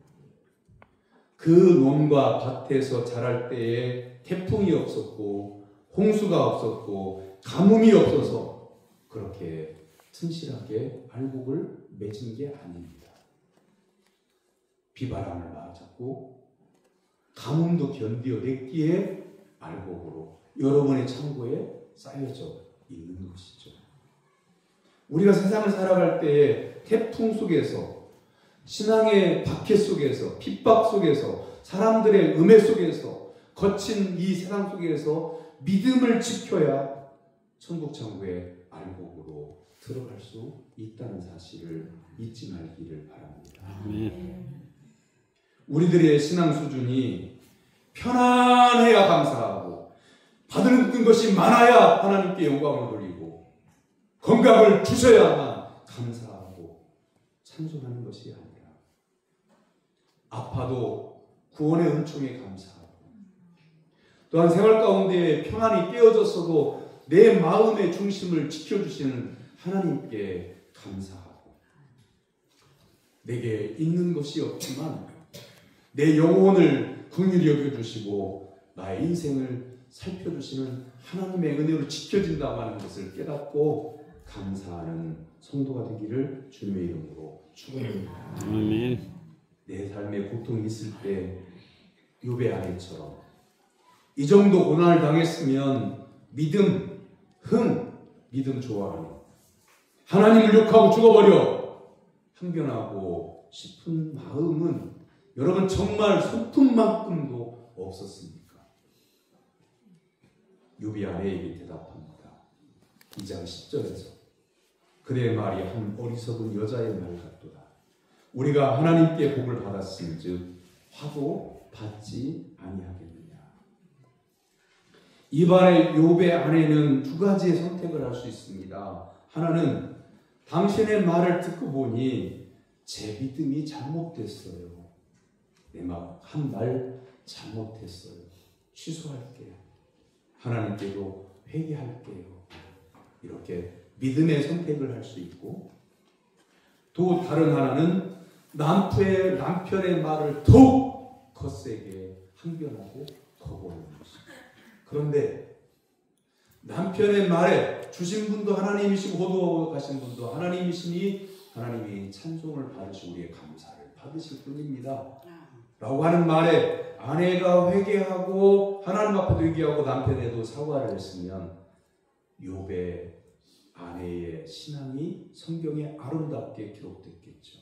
그 논과 밭에서 자랄 때에 태풍이 없었고 홍수가 없었고 가뭄이 없어서 그렇게 튼실하게 알곡을 맺은 게 아닙니다. 비바람을 맞았고 가뭄도 견디어냈기에 알곡으로 여러분의 창고에 쌓여져 있는 것이죠. 우리가 세상을 살아갈 때에 태풍 속에서, 신앙의 박해 속에서, 핍박 속에서, 사람들의 음해 속에서, 거친 이 세상 속에서 믿음을 지켜야 천국 창고에 알곡으로 들어갈 수 있다는 사실을 잊지 말기를 바랍니다. 우리들의 신앙 수준이 편안해야 감사하고 받는 것이 많아야 하나님께 영광을 돌리고 건강을 주셔야만 감사하고 찬송하는 것이 아니라 아파도 구원의 은총에 감사하고 또한 생활 가운데 평안이 깨어졌어도 내 마음의 중심을 지켜주시는 하나님께 감사하고 내게 있는 것이 없지만 내 영혼을 긍휼히 여겨주시고 나의 인생을 살펴주시는 하나님의 은혜로 지켜진다고 하는 것을 깨닫고 감사하는 성도가 되기를 주님의 이름으로 축원합니다. 아멘. 내 삶에 고통이 있을 때 욥의 아내처럼 이 정도 고난을 당했으면 믿음 좋아하는 하나님을 욕하고 죽어버려 항변하고 싶은 마음은 여러분 정말 손톱만큼도 없었습니까? 욥이 아내에게 대답합니다. 2장 10절에서 그대의 말이 한 어리석은 여자의 말 같도다. 우리가 하나님께 복을 받았은즉 화도 받지 아니하겠느냐. 이반의 욥의 아내는 두 가지의 선택을 할 수 있습니다. 하나는 당신의 말을 듣고 보니 제 믿음이 잘못됐어요. 내 한 말 잘못했어요. 취소할게요. 하나님께도 회개할게요. 이렇게 믿음의 선택을 할 수 있고 또 다른 하나는 남편의 말을 더욱 거세게 항변하고 거부하는 것입니다. 그런데 남편의 말에 주신 분도 하나님이시고 호도하고 가신 분도 하나님이시니 하나님이 찬송을 받으시고 우리의 감사를 받으실 뿐입니다. 라고 하는 말에 아내가 회개하고 하나님 앞에도 회개하고 남편에도 사과를 했으면 욥의 아내의 신앙이 성경에 아름답게 기록됐겠죠.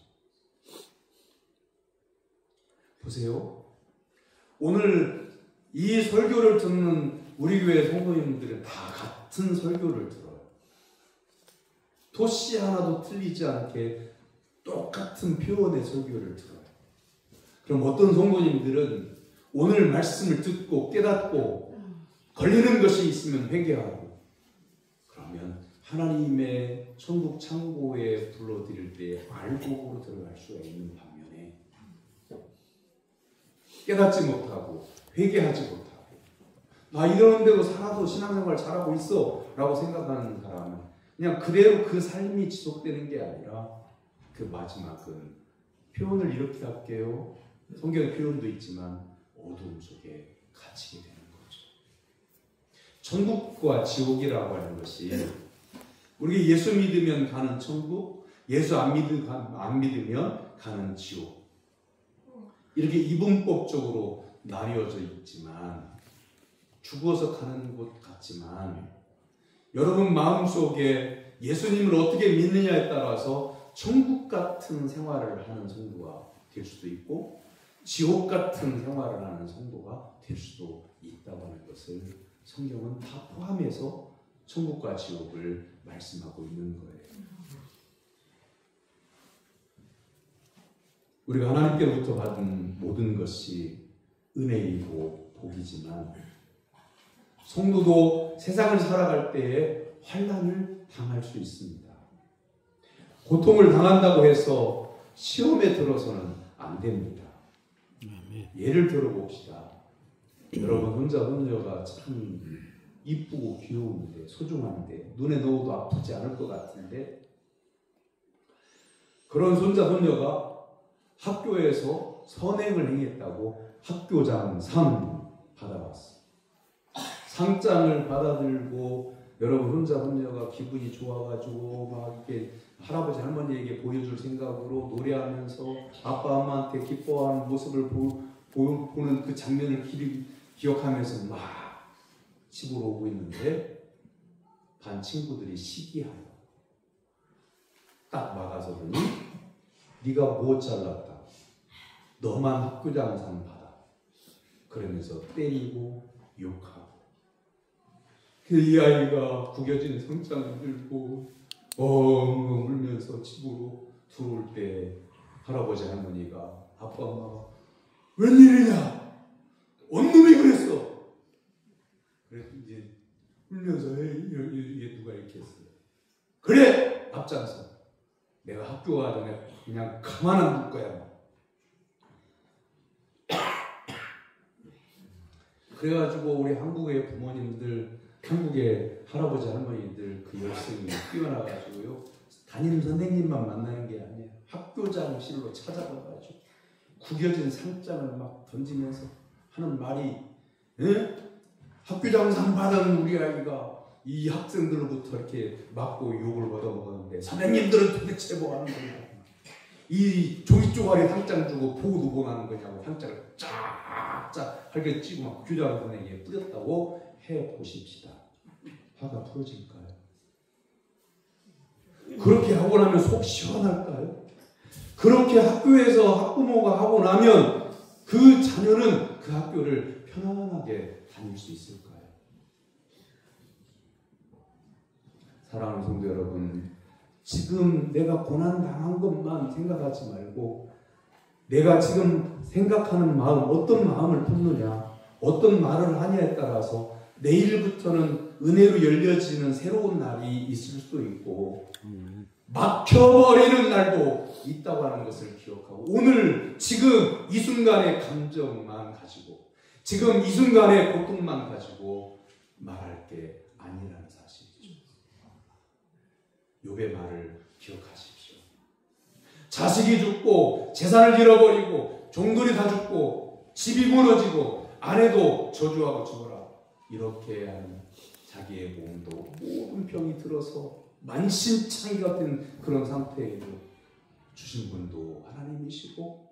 보세요. 오늘 이 설교를 듣는 우리 교회 성도님들은 다 같은 설교를 들어요. 토시 하나도 틀리지 않게 똑같은 표현의 설교를 들어요. 그럼 어떤 성도님들은 오늘 말씀을 듣고 깨닫고 걸리는 것이 있으면 회개하고, 그러면 하나님의 천국 창고에 불러드릴 때 알곡으로 들어갈 수가 있는 반면에, 깨닫지 못하고 회개하지 못하고 나 이런 대로 살아도 신앙생활 잘하고 있어 라고 생각하는 사람은 그냥 그대로 그 삶이 지속되는 게 아니라, 그 마지막은 표현을 이렇게 할게요. 성경의 표현도 있지만 어두움 속에 갇히게 되는 거죠. 천국과 지옥이라고 하는 것이, 우리가 예수 믿으면 가는 천국, 예수 안 믿으면 가는 지옥, 이렇게 이분법적으로 나뉘어져 있지만, 죽어서 가는 곳 같지만, 여러분 마음속에 예수님을 어떻게 믿느냐에 따라서 천국 같은 생활을 하는 성도가 될 수도 있고 지옥 같은 생활을 하는 성도가 될 수도 있다고 하는 것을 성경은 다 포함해서 천국과 지옥을 말씀하고 있는 거예요. 우리가 하나님께로부터 받은 모든 것이 은혜이고 복이지만, 성도도 세상을 살아갈 때에 환난을 당할 수 있습니다. 고통을 당한다고 해서 시험에 들어서는 안 됩니다. 예를 들어봅시다. 여러분 혼자 혼녀가 참 이쁘고 귀여운데, 소중한데, 눈에 넣어도 아프지 않을 것 같은데, 그런 손자 손녀가 학교에서 선행을 행했다고 학교장 상 받아봤어. 상장을 받아들고 여러분 혼자 혼녀가 기분이 좋아가지고 막 이렇게 할아버지 할머니에게 보여줄 생각으로 노래하면서 아빠 엄마한테 기뻐하는 모습을 보는 그 장면을 기억하면서 막 집으로 오고 있는데, 반 친구들이 시기하여 딱 막아서더니 네가 뭐 잘났다, 너만 학교장상 받아, 그러면서 때리고 욕하고, 이 아이가 구겨진 성장을 들고 엉엉 울면서 집으로 들어올 때 할아버지 할머니가, 아빠 엄마가 웬일이냐, 언놈이 그랬어. 그래서 이제 울면서 이게 누가 이렇게 했어요. 그래, 앞장서. 내가 학교 가기 전에 그냥 가만 안 둘 거야. 그래가지고 우리 한국의 부모님들, 한국의 할아버지 할머니들 그 열심히 뛰어나가지고요, 담임 선생님만 만나는 게 아니에요. 학교장실로 찾아가가지고 구겨진 상장을 막 던지면서 하는 말이, 학교장상 받은 우리 아이가 이 학생들로부터 이렇게 맞고 욕을 얻어먹었는데 선생님들은 도대체 뭐 하는 거냐, 이 종이 쪼가리 상장 주고 보고도 뭐 하는 거냐고 상장을 쫙쫙 하게 찌고 막 교장 선생님에게 뿌렸다고 해보십시다. 화가 풀어질까요? 그렇게 하고 나면 속 시원할까요? 그렇게 학교에서 학부모가 하고 나면 그 자녀는 그 학교를 편안하게 다닐 수 있을까요? 사랑하는 성도 여러분, 지금 내가 고난당한 것만 생각하지 말고, 내가 지금 생각하는 마음, 어떤 마음을 품느냐, 어떤 말을 하냐에 따라서 내일부터는 은혜로 열려지는 새로운 날이 있을 수도 있고 막혀버리는 날도 있다고 하는 것을 기억하고, 오늘 지금 이 순간의 감정만 가지고, 지금 이 순간의 고통만 가지고 말할 게 아니라는 사실이죠. 욥의 말을 기억하십시오. 자식이 죽고 재산을 잃어버리고 종들이 다 죽고 집이 무너지고 아내도 저주하고 죽어라, 이렇게 하는 자기의 몸도 모든 병이 들어서 만신창이 같은 그런 상태에도 주신 분도 하나님이시고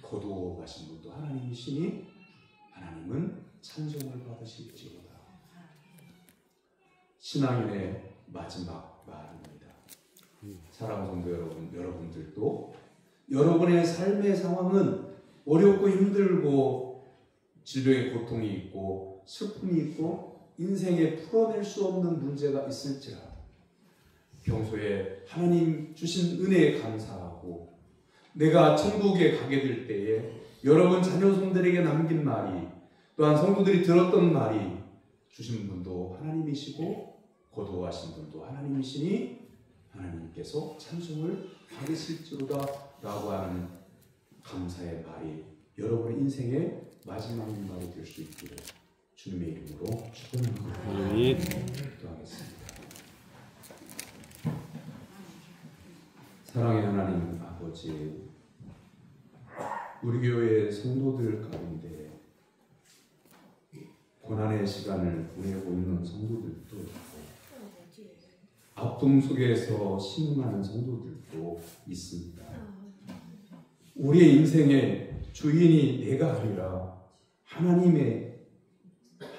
거두어 가신 분도 하나님이시니 하나님은 찬송을 받으실지어다. 신앙인의 마지막 말입니다. 사랑하는 성도 여러분, 여러분들도 여러분의 삶의 상황은 어렵고 힘들고 질병의 고통이 있고 슬픔이 있고 인생에 풀어낼 수 없는 문제가 있을지라도 평소에 하나님 주신 은혜에 감사하고, 내가 천국에 가게 될 때에 여러분 자녀손들에게 남긴 말이, 또한 성도들이 들었던 말이 주신 분도 하나님이시고 거두어가신 분도 하나님이시니 하나님께서 찬송을 받으실지로다 라고 하는 감사의 말이 여러분의 인생의 마지막 말이 될 수 있기를 주님의 이름으로 축원합니다. 기도하겠습니다. 사랑의 하나님 아버지, 우리 교회 성도들 가운데 고난의 시간을 보내고 있는 성도들도 있고 아픔 속에서 신음하는 성도들도 있습니다. 우리의 인생의 주인이 내가 아니라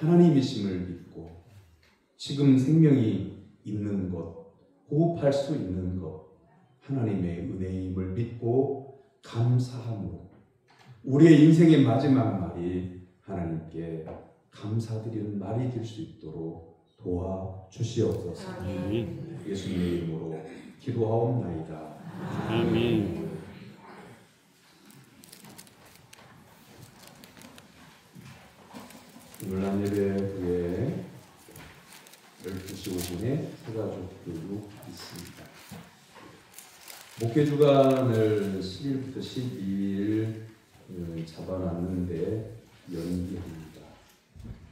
하나님이심을 믿고 지금 생명이 있는 것, 호흡할 수 있는 것, 하나님의 은혜임을 믿고 감사함으로 우리의 인생의 마지막 말이 하나님께 감사드리는 말이 될 수 있도록 도와주시옵소서. 예수님의 이름으로 기도하옵나이다. 아멘. 오늘 한 예배 후에 12시 5분에 새가족 교육 있습니다. 목회주간을 10일부터 12일 잡아놨는데 연기합니다.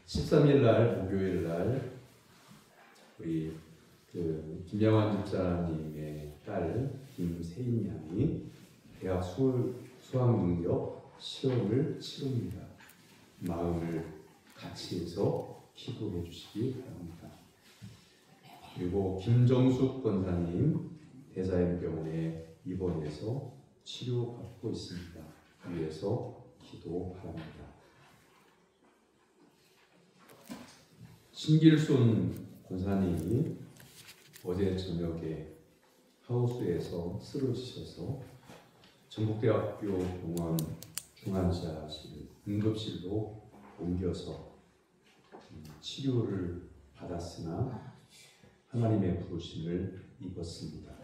13일 날 목요일 날 우리 김양환 집사님의 딸 김세인 양이 대학 수학능력 시험을 치릅니다. 마음을 같이 해서 기도해 주시기 바랍니다. 그리고 김정숙 권사님 대자연병원에 입원해서 치료받고 있습니다. 위해서 기도 바랍니다. 신길순 권사님이 어제 저녁에 하우스에서 쓰러지셔서 전북대학교 병원 중환자실 응급실로 옮겨서 치료를 받았으나 하나님의 부르심을 입었습니다.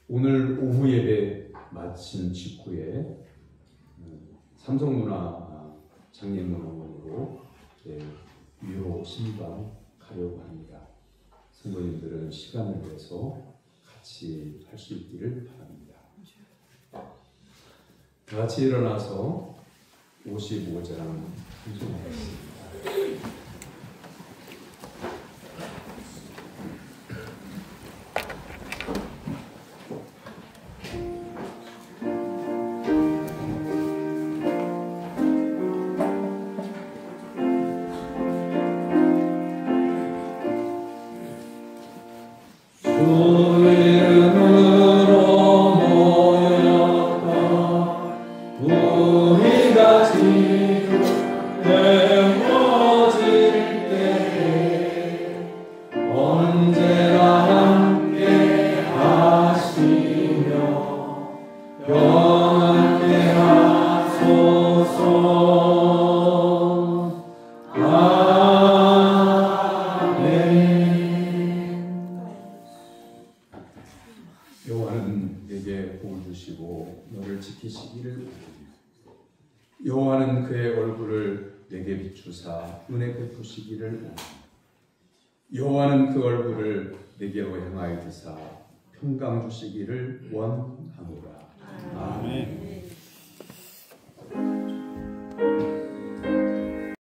오늘 오후 예배 마친 직후에 삼성문화 장례문화원으로 위로 신방 가려고 합니다. 성도님들은 시간을 내서 같이 할 수 있기를 바랍니다. 다 같이 일어나서 55장 찬송하겠습니다. 여호와는 내게 복을 주시고 너를 지키시기를 바랍니다. 여호와는 그의 얼굴을 내게 비추사 은혜 베푸시기를 원합니다. 여호와는 그 얼굴을 내게로 향하여 드사 평강 주시기를 원하노라. 아멘.